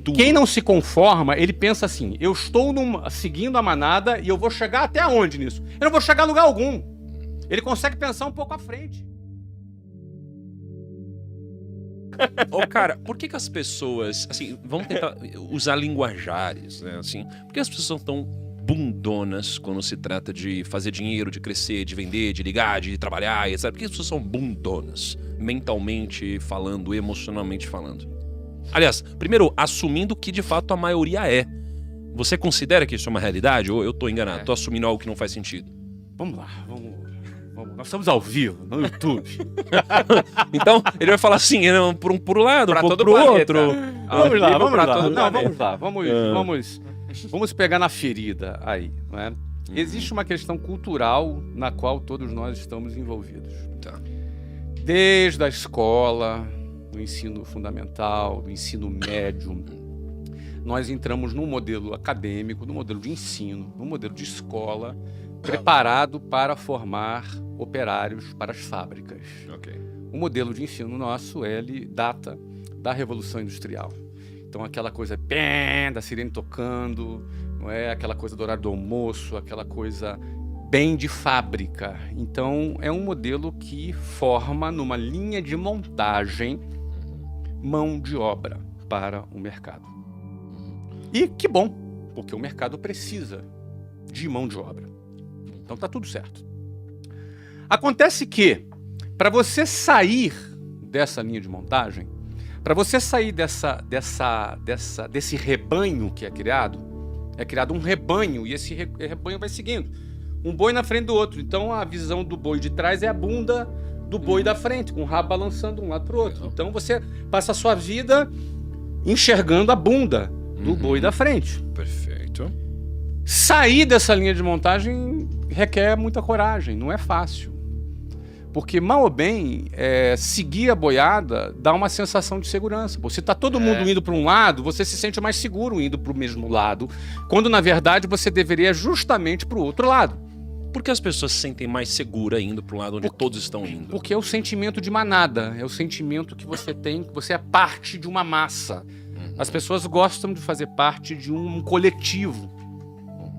futuro. Quem não se conforma, ele pensa assim, eu estou seguindo a manada e eu vou chegar até onde nisso? Eu não vou chegar a lugar algum. Ele consegue pensar um pouco à frente. Ô, cara, por que as pessoas, assim, vamos tentar usar linguajares, né, assim, por que as pessoas são tão bundonas quando se trata de fazer dinheiro, de crescer, de vender, de ligar, de trabalhar, etc? Por que as pessoas são bundonas, mentalmente falando, emocionalmente falando? Aliás, primeiro, assumindo que de fato a maioria é. Você considera que isso é uma realidade ou eu tô enganado? Tô assumindo algo que não faz sentido? Vamos lá, vamos. Nós estamos ao vivo, no YouTube. Então, ele vai falar assim, por um lado, Pra todo pro planeta. outro. Vamos lá, vamos pra lá. todo Não, planeta. vamos pegar na ferida aí, não é? Existe uma questão cultural na qual todos nós estamos envolvidos. Tá. Desde a escola, do ensino fundamental, do ensino médio, nós entramos num modelo acadêmico, num modelo de ensino, num modelo de escola, preparado para formar operários para as fábricas. Ok. O modelo de ensino nosso, ele data da Revolução Industrial. Então, aquela coisa da sirene tocando, não é? Aquela coisa do horário do almoço, aquela coisa bem de fábrica. Então, é um modelo que forma numa linha de montagem mão de obra para o mercado. E que bom, porque o mercado precisa de mão de obra. Então, tá tudo certo. Acontece que, para você sair dessa linha de montagem, para você sair desse rebanho que é criado um rebanho e esse rebanho vai seguindo. Um boi na frente do outro. Então a visão do boi de trás é a bunda do boi da frente, com o rabo balançando de um lado para o outro. Então você passa a sua vida enxergando a bunda do boi da frente. Perfeito. Sair dessa linha de montagem requer muita coragem, não é fácil. Porque, mal ou bem, seguir a boiada dá uma sensação de segurança. Se está todo mundo indo para um lado, você se sente mais seguro indo para o mesmo lado, quando, na verdade, você deveria justamente para o outro lado. Por que as pessoas se sentem mais seguras indo para o lado onde todos estão indo? Porque é o sentimento de manada, é o sentimento que você tem, que você é parte de uma massa. As pessoas gostam de fazer parte de um coletivo.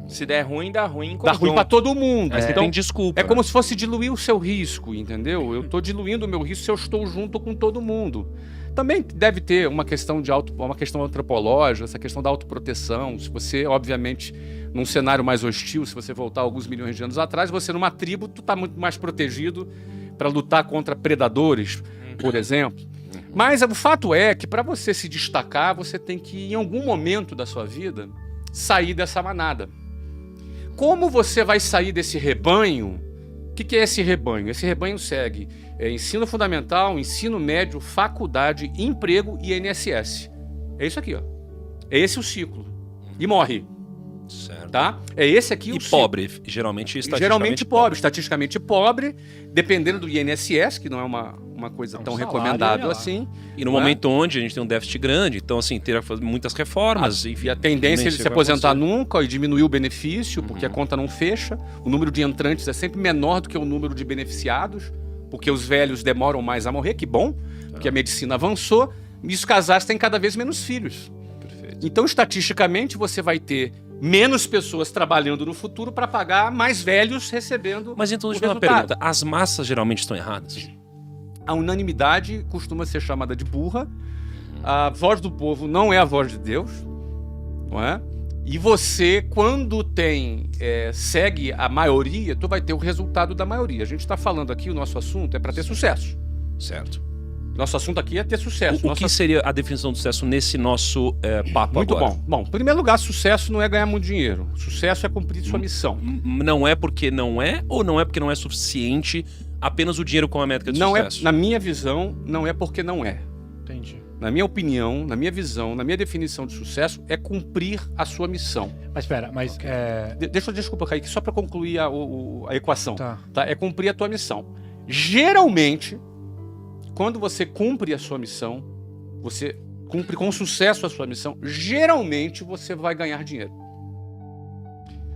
Se der ruim, dá ruim em Dá ruim pra todo mundo. Mas Então, tem desculpa. é como se fosse diluir o seu risco, entendeu? Eu tô diluindo o meu risco se eu estou junto com todo mundo. Também deve ter uma questão uma questão antropológica, essa questão da autoproteção. Se você, obviamente, num cenário mais hostil, se você voltar alguns milhões de anos atrás, você numa tribo, tu tá muito mais protegido para lutar contra predadores, por exemplo. Mas o fato é que para você se destacar, você tem que, em algum momento da sua vida, sair dessa manada. Como você vai sair desse rebanho? O que é esse rebanho? Esse rebanho segue ensino fundamental, ensino médio, faculdade, emprego e INSS. É isso aqui, ó. É esse o ciclo. E morre. Certo. Tá? É esse aqui o ciclo. Pobre, geralmente estatisticamente pobre, dependendo do INSS, que não é uma coisa tão recomendável assim. E no momento onde a gente tem um déficit grande, então assim, ter muitas reformas. Enfim, e a tendência é ele se aposentar nunca e diminuir o benefício, porque a conta não fecha. O número de entrantes é sempre menor do que o número de beneficiados, porque os velhos demoram mais a morrer, que bom, porque a medicina avançou, e os casais têm cada vez menos filhos. Perfeito. Então, estatisticamente, você vai ter menos pessoas trabalhando no futuro para pagar mais velhos recebendo. Mas então, deixa eu resultado. fazer uma pergunta. As massas geralmente estão erradas? A unanimidade costuma ser chamada de burra. A voz do povo não é a voz de Deus, não é? E você, quando segue a maioria, tu vai ter o resultado da maioria. A gente está falando aqui, o nosso assunto é para ter sucesso. Certo. Nosso assunto aqui é ter sucesso. O que seria a definição de sucesso nesse nosso papo Muito agora? bom. Bom, em primeiro lugar, sucesso não é ganhar muito dinheiro. Sucesso é cumprir sua missão. Não é porque não é ou não é porque não é suficiente apenas o dinheiro como a métrica de sucesso? Na minha visão, não é porque não é. Entendi. Na minha opinião, na minha visão, na minha definição de sucesso, é cumprir a sua missão. Mas espera, Desculpa, Kaique, só para concluir a equação. Tá. É cumprir a tua missão. Geralmente, quando você cumpre a sua missão, você cumpre com sucesso a sua missão, geralmente você vai ganhar dinheiro.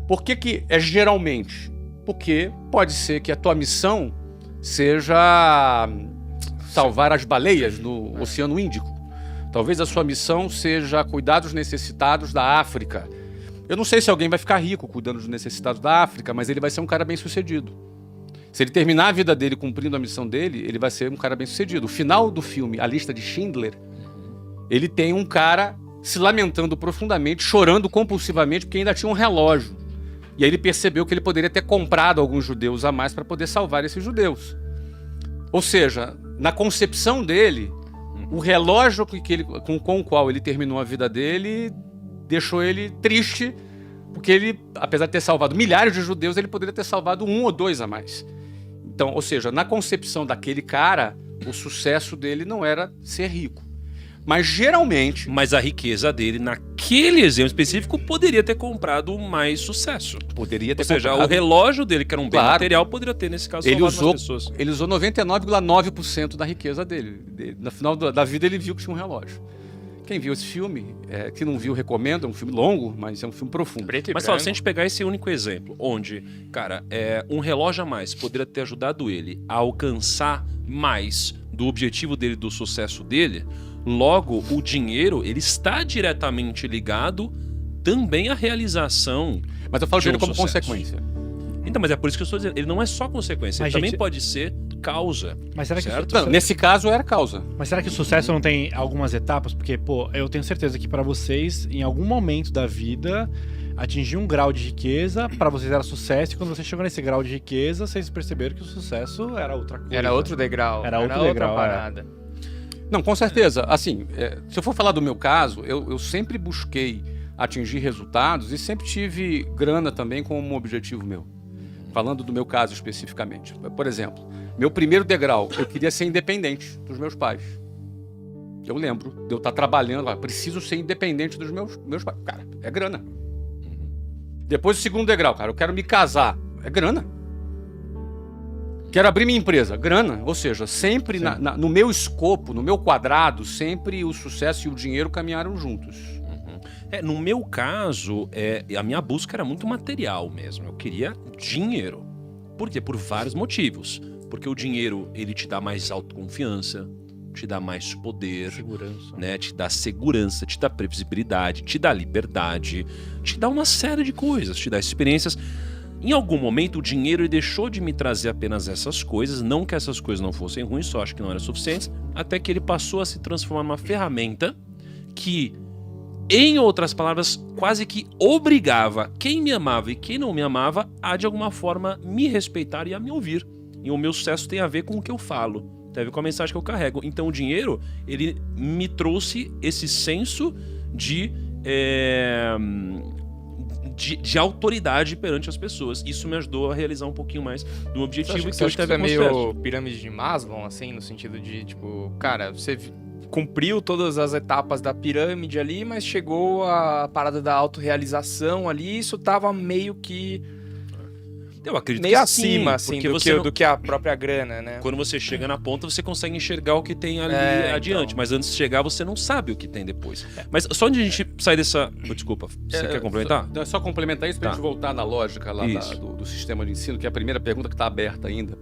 Por que é geralmente? Porque pode ser que a tua missão seja salvar as baleias no Oceano Índico, Talvez a sua missão seja cuidar dos necessitados da África. Eu não sei se alguém vai ficar rico cuidando dos necessitados da África, mas ele vai ser um cara bem-sucedido. Se ele terminar a vida dele cumprindo a missão dele, ele vai ser um cara bem-sucedido. O final do filme, A Lista de Schindler, ele tem um cara se lamentando profundamente, chorando compulsivamente, porque ainda tinha um relógio. E aí ele percebeu que ele poderia ter comprado alguns judeus a mais para poder salvar esses judeus. Ou seja, na concepção dele, o relógio com o qual ele terminou a vida dele deixou ele triste, porque ele, apesar de ter salvado milhares de judeus, ele poderia ter salvado 1 ou 2 a mais. Então, ou seja, na concepção daquele cara, o sucesso dele não era ser rico. Mas geralmente... Mas a riqueza dele, naquele exemplo específico, poderia ter comprado mais sucesso. Poderia ter Ou seja, comprado. o relógio dele, que era um bem Claro. material, poderia ter, nesse caso, Ele salvado usou, mais pessoas. ele usou 99,9% da riqueza dele. No final da vida, ele viu que tinha um relógio. Quem viu esse filme, que não viu, recomendo. É um filme longo, mas é um filme profundo. Preto e Mas, branco. se a gente pegar esse único exemplo, onde, cara, um relógio a mais poderia ter ajudado ele a alcançar mais do objetivo dele, do sucesso dele, logo, o dinheiro, ele está diretamente ligado também à realização. Mas eu falo de um dele como sucesso. consequência. Então, mas é por isso que eu estou dizendo, ele não é só consequência, Mas, ele também gente, pode ser causa. Mas será que Certo? Não, nesse caso, era causa. Mas será que o sucesso não tem algumas etapas? Porque, pô, eu tenho certeza que pra vocês, em algum momento da vida, atingir um grau de riqueza, pra vocês era sucesso, e quando você chegou nesse grau de riqueza, vocês perceberam que o sucesso era outra coisa. Era outro degrau. Era outro outra degrau, parada. Não, com certeza. Assim, se eu for falar do meu caso, eu sempre busquei atingir resultados e sempre tive grana também como um objetivo meu. Falando do meu caso especificamente. Por exemplo, meu primeiro degrau, eu queria ser independente dos meus pais. Eu lembro de eu estar trabalhando, preciso ser independente dos meus pais. Cara, é grana. Depois o segundo degrau, cara, eu quero me casar. É grana. Quero abrir minha empresa. Grana. Ou seja, sempre no meu escopo, no meu quadrado, sempre o sucesso e o dinheiro caminharam juntos. No meu caso, a minha busca era muito material mesmo. Eu queria dinheiro. Por quê? Por vários motivos. Porque o dinheiro, ele te dá mais autoconfiança, te dá mais poder, Segurança. né? Te dá segurança, te dá previsibilidade, te dá liberdade, te dá uma série de coisas, te dá experiências. Em algum momento, o dinheiro ele deixou de me trazer apenas essas coisas, não que essas coisas não fossem ruins, só acho que não eram suficientes, até que ele passou a se transformar numa ferramenta que, em outras palavras, quase que obrigava quem me amava e quem não me amava a, de alguma forma, me respeitar e a me ouvir. E o meu sucesso tem a ver com o que eu falo, tem a ver com a mensagem que eu carrego. Então o dinheiro, ele me trouxe esse senso de autoridade perante as pessoas. Isso me ajudou a realizar um pouquinho mais do objetivo que Você eu acha que teve isso é com meio sucesso. pirâmide de Maslow, assim, no sentido de, tipo, cara, você cumpriu todas as etapas da pirâmide ali, mas chegou a parada da autorrealização ali, isso tava meio que... Eu acredito meio que acima, sim, assim, porque do, do que a própria grana, né? Quando você chega na ponta, você consegue enxergar o que tem ali Então. adiante. Mas antes de chegar, você não sabe o que tem depois. Mas só onde a gente sai dessa... Desculpa, você quer complementar? Só complementar isso para a Tá. gente voltar na lógica lá Isso. do sistema de ensino, que é a primeira pergunta que está aberta ainda.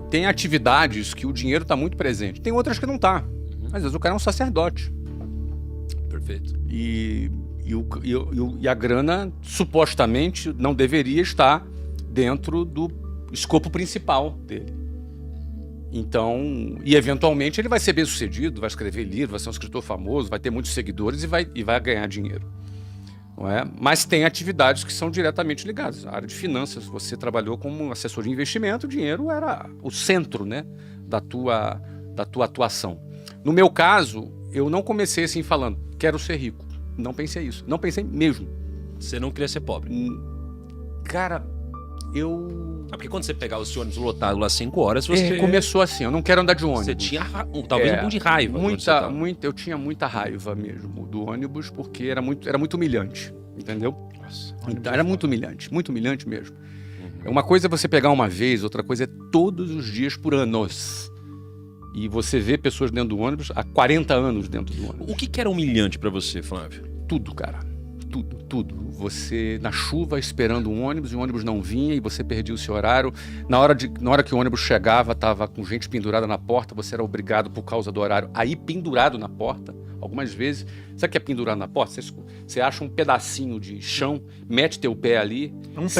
Tem atividades que o dinheiro está muito presente. Tem outras que não está. Às vezes o cara é um sacerdote. Perfeito. E a grana, supostamente, não deveria estar dentro do escopo principal dele. Então, e eventualmente ele vai ser bem sucedido, vai escrever livro, vai ser um escritor famoso, vai ter muitos seguidores e vai ganhar dinheiro. Não é? Mas tem atividades que são diretamente ligadas. A área de finanças, você trabalhou como assessor de investimento, o dinheiro era o centro, né, da tua atuação. No meu caso, eu não comecei assim falando, quero ser rico. Não pensei isso. Não pensei mesmo. Você não queria ser pobre. Cara, eu... Porque quando você pegava o seu ônibus lotado lá 5 horas, você... começou assim, eu não quero andar de ônibus. Você tinha talvez um pouco de raiva. quando você tava. Eu tinha muita raiva mesmo do ônibus, porque era muito humilhante, entendeu? Nossa, Então, era muito humilhante mesmo. Uma coisa é você pegar uma vez, outra coisa é todos os dias por anos. E você vê pessoas dentro do ônibus há 40 anos dentro do ônibus. O que era humilhante pra você, Flávio? Tudo, cara. tudo. Você na chuva esperando um ônibus e o ônibus não vinha e você perdia o seu horário. Na hora que o ônibus chegava, tava com gente pendurada na porta, você era obrigado por causa do horário a ir pendurado na porta. Algumas vezes, sabe o que é pendurado na porta? Você acha um pedacinho de chão, mete teu pé ali.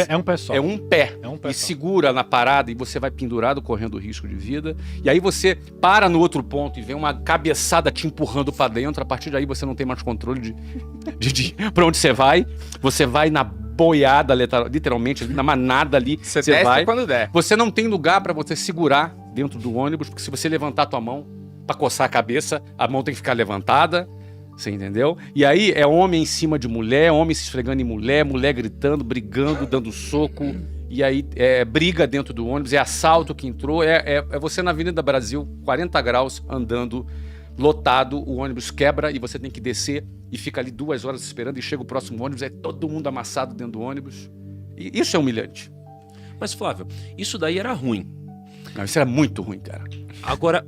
É um pé só. É um pé. É um pé E só. segura na parada e você vai pendurado, correndo risco de vida. E aí você para no outro ponto e vem uma cabeçada te empurrando pra dentro. A partir daí você não tem mais controle de pra onde você vai. Você vai na boiada, literalmente, na manada ali. Você Você desce vai. quando der. Você não tem lugar pra você segurar dentro do ônibus, porque se você levantar a tua mão pra coçar a cabeça, a mão tem que ficar levantada. Você entendeu? E aí é homem em cima de mulher, homem se esfregando em mulher, mulher gritando, brigando, dando soco. E aí é briga dentro do ônibus, é assalto que entrou. É você na Avenida Brasil, 40 graus, andando, lotado, o ônibus quebra e você tem que descer e fica ali 2 horas esperando e chega o próximo ônibus, é todo mundo amassado dentro do ônibus. E isso é humilhante. Mas, Flávio, isso daí era ruim. Não, isso era muito ruim, cara. Agora,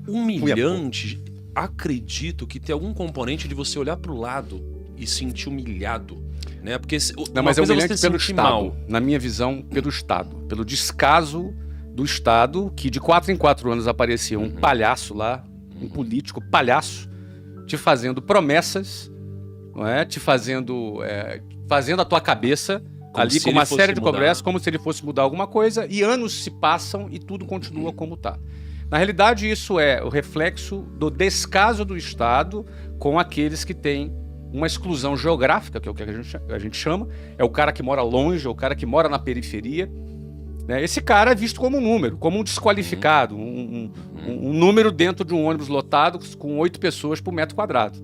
humilhante, acredito que tem algum componente de você olhar pro lado e sentir humilhado, né? Porque Não, mas é humilhante pelo Estado. Na minha visão, pelo Estado. Pelo descaso do Estado, que de 4 em 4 anos aparecia um palhaço lá, um político palhaço, te fazendo promessas, não é? Te fazendo a tua cabeça Como ali se com uma ele fosse série de mudar. cobranças, como se ele fosse mudar alguma coisa, e anos se passam e tudo continua como está. Na realidade, isso é o reflexo do descaso do Estado com aqueles que têm uma exclusão geográfica, que é o que a gente chama, é o cara que mora longe, é o cara que mora na periferia. Né? Esse cara é visto como um número, como um desqualificado, um número dentro de um ônibus lotado com 8 pessoas por metro quadrado.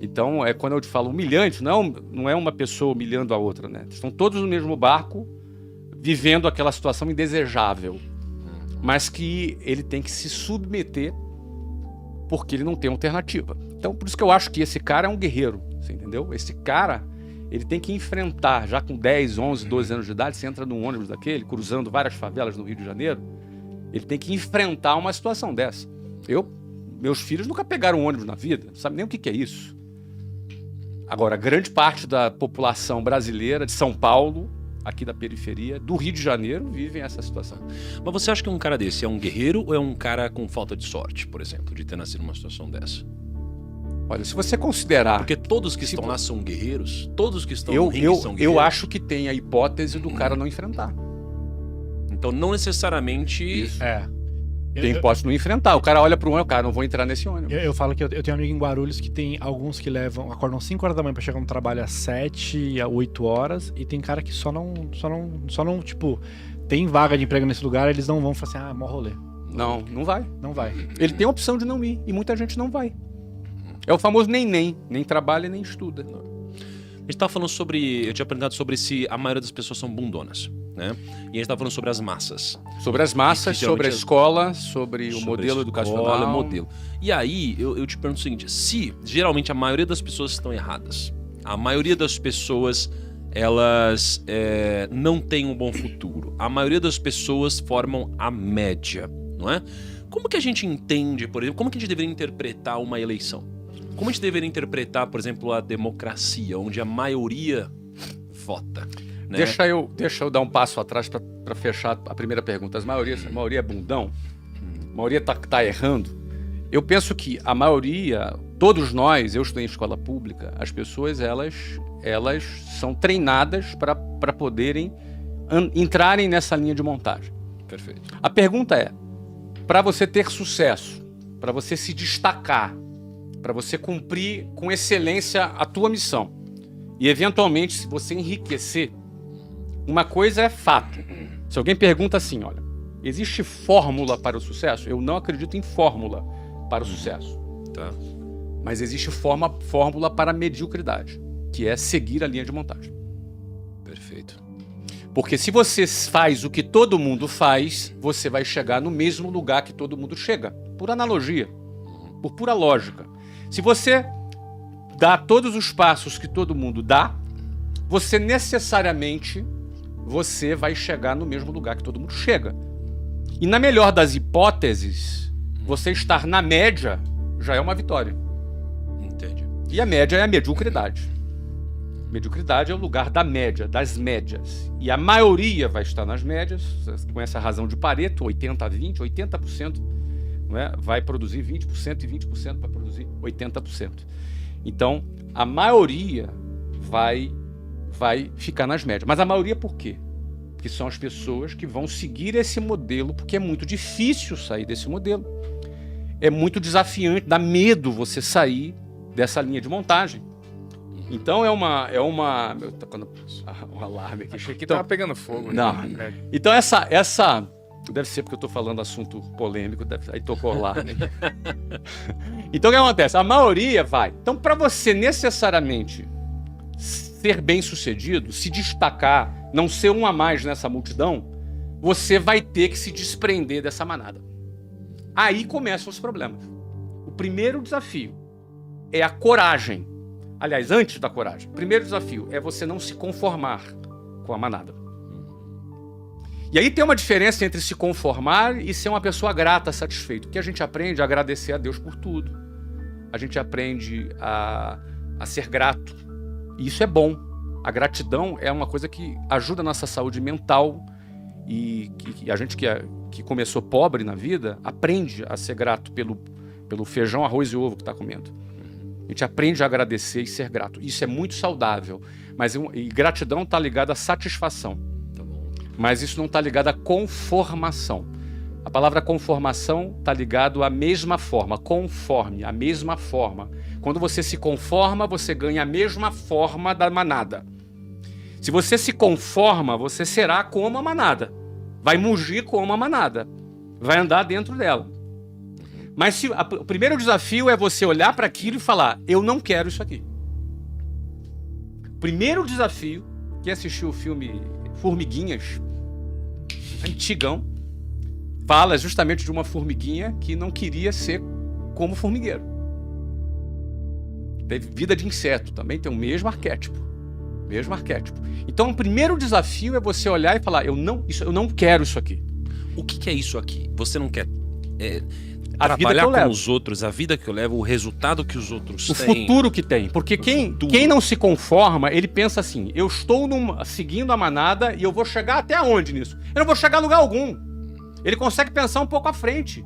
Então, quando eu te falo humilhante, não é uma pessoa humilhando a outra, né? Estão todos no mesmo barco, vivendo aquela situação indesejável, mas que ele tem que se submeter porque ele não tem alternativa. Então, por isso que eu acho que esse cara é um guerreiro, você entendeu? Esse cara, ele tem que enfrentar, já com 10, 11, 12 anos de idade, você entra num ônibus daquele, cruzando várias favelas no Rio de Janeiro, ele tem que enfrentar uma situação dessa. Meus filhos nunca pegaram um ônibus na vida, não sabem nem o que é isso. Agora, grande parte da população brasileira, de São Paulo, aqui da periferia, do Rio de Janeiro, vivem essa situação. Mas você acha que um cara desse é um guerreiro ou é um cara com falta de sorte, por exemplo, de ter nascido numa situação dessa? Olha, se você considerar... Porque todos que estão lá são guerreiros? Todos que estão no eu, ringue eu, são guerreiros? eu acho que tem a hipótese do cara não enfrentar. Então não necessariamente... Isso. É. Tem hipótese de não enfrentar. O cara olha para o ônibus, cara, não vou entrar nesse ônibus. Eu falo que eu tenho um amigo em Guarulhos que tem alguns que acordam 5 horas da manhã pra chegar no trabalho às 7, a 8 horas, e tem cara que só não, tipo, tem vaga de emprego nesse lugar, eles não vão falar assim, mó rolê. Não vai. Não vai. Ele tem a opção de não ir, e muita gente não vai. É o famoso nem trabalha nem estuda. A gente tava falando sobre... Eu tinha perguntado sobre se a maioria das pessoas são bundonas, né? E a gente tava falando sobre as massas. Sobre as massas, E que sobre a geralmente escola, sobre o Sobre modelo a educacional. escola, modelo. E aí, eu te pergunto o seguinte, se geralmente a maioria das pessoas estão erradas, a maioria das pessoas, elas não têm um bom futuro, a maioria das pessoas formam a média, não é? Como que a gente entende, por exemplo, como que a gente deveria interpretar uma eleição? Como a gente deveria interpretar, por exemplo, a democracia, onde a maioria vota? Né? Deixa eu dar um passo atrás para fechar a primeira pergunta. A maioria é bundão? A maioria tá errando? Eu penso que a maioria, todos nós, eu estudei em escola pública, as pessoas elas são treinadas para poderem entrarem nessa linha de montagem. Perfeito. A pergunta é, para você ter sucesso, para você se destacar, para você cumprir com excelência a tua missão e, eventualmente, se você enriquecer, uma coisa é fato. Se alguém pergunta assim, olha, existe fórmula para o sucesso? Eu não acredito em fórmula para o sucesso. Tá. Mas existe fórmula para a mediocridade, que é seguir a linha de montagem. Perfeito. Porque se você faz o que todo mundo faz, você vai chegar no mesmo lugar que todo mundo chega. Por analogia, por pura lógica. Se você dá todos os passos que todo mundo dá, você necessariamente vai chegar no mesmo lugar que todo mundo chega. E na melhor das hipóteses, você estar na média já é uma vitória. Entendi. E a média é a mediocridade. Mediocridade é o lugar da média, das médias. E a maioria vai estar nas médias, com essa razão de Pareto, 80-20, 80% não é? Vai produzir 20% e 20% vai produzir 80%. Então, a maioria vai ficar nas médias. Mas a maioria por quê? Porque são as pessoas que vão seguir esse modelo, porque é muito difícil sair desse modelo. É muito desafiante, dá medo você sair dessa linha de montagem. Então o alarme aqui. Achei que Então, tava pegando fogo. não. Né? Então essa deve ser porque eu estou falando assunto polêmico, aí tocou o alarme aqui. Então o que acontece? A maioria vai. Então para você necessariamente ser bem-sucedido, se destacar, não ser um a mais nessa multidão, você vai ter que se desprender dessa manada. Aí começam os problemas. O primeiro desafio é a coragem. Aliás, antes da coragem, o primeiro desafio é você não se conformar com a manada. E aí tem uma diferença entre se conformar e ser uma pessoa grata, satisfeita. Porque a gente aprende a agradecer a Deus por tudo. A gente aprende a ser grato. E isso é bom. A gratidão é uma coisa que ajuda a nossa saúde mental e a gente que começou pobre na vida aprende a ser grato pelo feijão, arroz e ovo que está comendo. A gente aprende a agradecer e ser grato. Isso é muito saudável. E gratidão está ligada à satisfação. Mas isso não está ligado à conformação. A palavra conformação está ligado à mesma forma. Conforme, a mesma forma. Quando você se conforma, você ganha a mesma forma da manada. Se você se conforma, você será como a manada. Vai mugir como a manada. Vai andar dentro dela. Mas o primeiro desafio é você olhar para aquilo e falar, eu não quero isso aqui. O primeiro desafio, quem assistiu o filme Formiguinhas, antigão, fala justamente de uma formiguinha que não queria ser como formigueiro. Teve vida de inseto, também tem o mesmo arquétipo. Mesmo arquétipo. Então, o primeiro desafio é você olhar e falar, eu não quero isso aqui. O que é isso aqui? Você não quer A vida que trabalhar eu com levo. os outros, a vida que eu levo, o resultado que os outros O têm. futuro que tem. Porque quem não se conforma, ele pensa assim, eu estou seguindo a manada e eu vou chegar até onde nisso? Eu não vou chegar a lugar algum. Ele consegue pensar um pouco à frente.